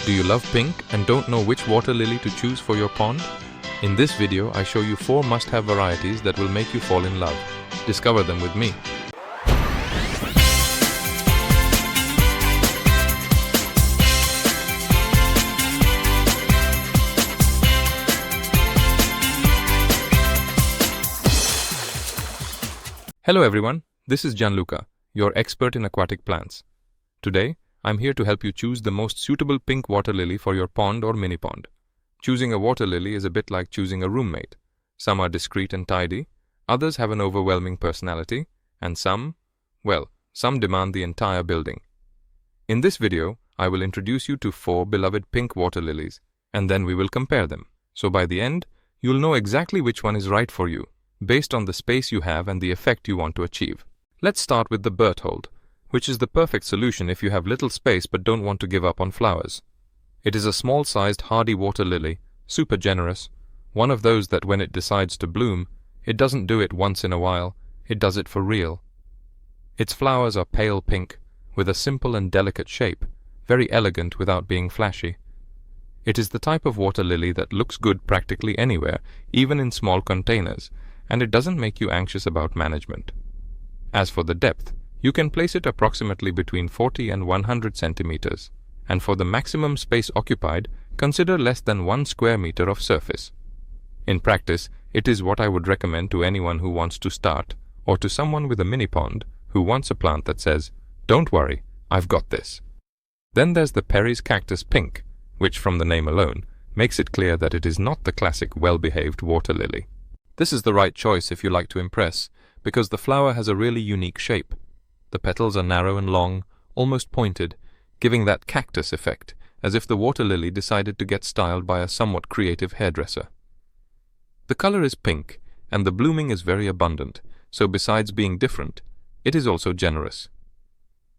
Do you love pink and don't know which water lily to choose for your pond? In this video, I show you 4 must-have varieties that will make you fall in love. Discover them with me. Hello everyone, this is Gianluca, your expert in aquatic plants. Today, I'm here to help you choose the most suitable pink water lily for your pond or mini pond. Choosing a water lily is a bit like choosing a roommate. Some are discreet and tidy, others have an overwhelming personality, and some demand the entire building. In this video, I will introduce you to 4 beloved pink water lilies, and then we will compare them. So by the end, you'll know exactly which one is right for you, based on the space you have and the effect you want to achieve. Let's start with the Berthold, which is the perfect solution if you have little space but don't want to give up on flowers. It is a small-sized hardy water lily, super generous, one of those that when it decides to bloom, it doesn't do it once in a while, it does it for real. Its flowers are pale pink, with a simple and delicate shape, very elegant without being flashy. It is the type of water lily that looks good practically anywhere, even in small containers, and it doesn't make you anxious about management. As for the depth, you can place it approximately between 40 and 100 centimeters, and for the maximum space occupied, consider less than 1 square meter of surface. In practice, it is what I would recommend to anyone who wants to start, or to someone with a mini pond who wants a plant that says, "Don't worry, I've got this." Then there's the Perry's Cactus Pink, which from the name alone, makes it clear that it is not the classic well-behaved water lily. This is the right choice if you like to impress, because the flower has a really unique shape. The petals are narrow and long, almost pointed, giving that cactus effect, as if the water lily decided to get styled by a somewhat creative hairdresser. The color is pink, and the blooming is very abundant, so besides being different, it is also generous.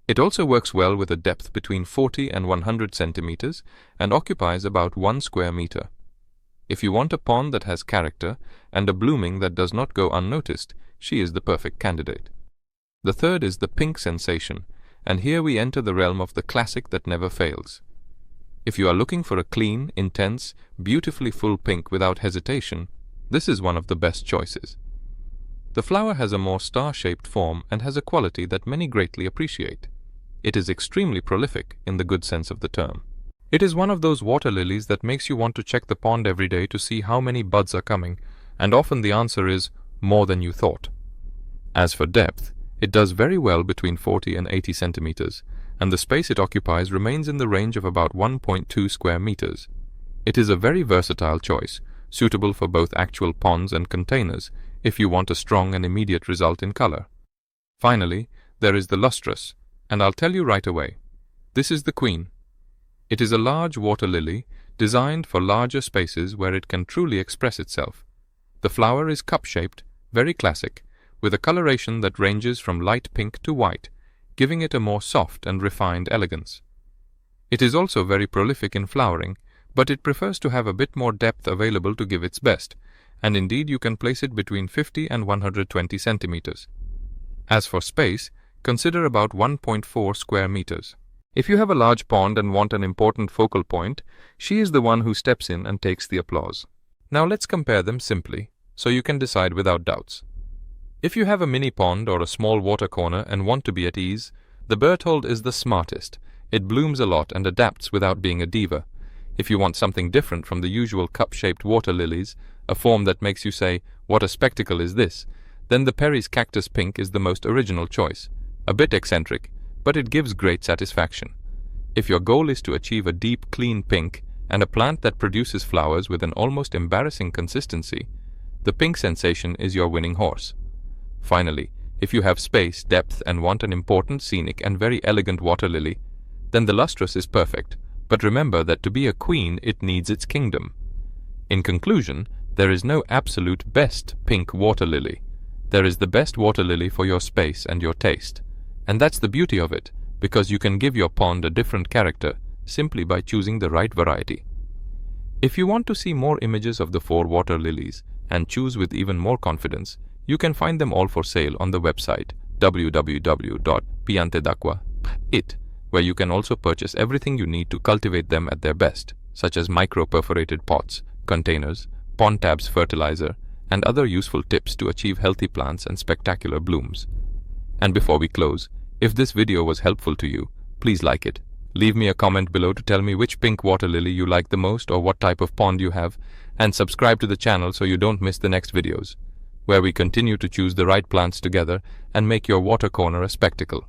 It also works well with a depth between 40 and 100 centimeters and occupies about 1 square meter. If you want a pond that has character and a blooming that does not go unnoticed, she is the perfect candidate. The third is the pink sensation, and here we enter the realm of the classic that never fails. If you are looking for a clean, intense, beautifully full pink without hesitation, this is one of the best choices. The flower has a more star-shaped form and has a quality that many greatly appreciate. It is extremely prolific in the good sense of the term. It is one of those water lilies that makes you want to check the pond every day to see how many buds are coming, and often the answer is more than you thought. As for depth, it does very well between 40 and 80 centimeters, and the space it occupies remains in the range of about 1.2 square meters. It is a very versatile choice, suitable for both actual ponds and containers, if you want a strong and immediate result in color. Finally, there is the Lustrous, and I'll tell you right away. This is the queen. It is a large water lily, designed for larger spaces where it can truly express itself. The flower is cup-shaped, very classic, with a coloration that ranges from light pink to white, giving it a more soft and refined elegance. It is also very prolific in flowering, but it prefers to have a bit more depth available to give its best, and indeed you can place it between 50 and 120 centimeters. As for space, consider about 1.4 square meters. If you have a large pond and want an important focal point, she is the one who steps in and takes the applause. Now let's compare them simply, so you can decide without doubts. If you have a mini pond or a small water corner and want to be at ease, the Berthold is the smartest. It blooms a lot and adapts without being a diva. If you want something different from the usual cup-shaped water lilies, a form that makes you say, "What a spectacle is this?" then the Perry's Cactus Pink is the most original choice. A bit eccentric, but it gives great satisfaction. If your goal is to achieve a deep, clean pink and a plant that produces flowers with an almost embarrassing consistency, the pink sensation is your winning horse. Finally, if you have space, depth, and want an important, scenic, and very elegant water lily, then the Lustrous is perfect, but remember that to be a queen, it needs its kingdom. In conclusion, there is no absolute best pink water lily. There is the best water lily for your space and your taste. And that's the beauty of it, because you can give your pond a different character simply by choosing the right variety. If you want to see more images of the 4 water lilies and choose with even more confidence, you can find them all for sale on the website www.Piantedacqua.it, where you can also purchase everything you need to cultivate them at their best, such as micro-perforated pots, containers, pond tabs, fertilizer, and other useful tips to achieve healthy plants and spectacular blooms. And before we close, if this video was helpful to you, please like it. Leave me a comment below to tell me which pink water lily you like the most or what type of pond you have, and subscribe to the channel so you don't miss the next videos, where we continue to choose the right plants together and make your water corner a spectacle.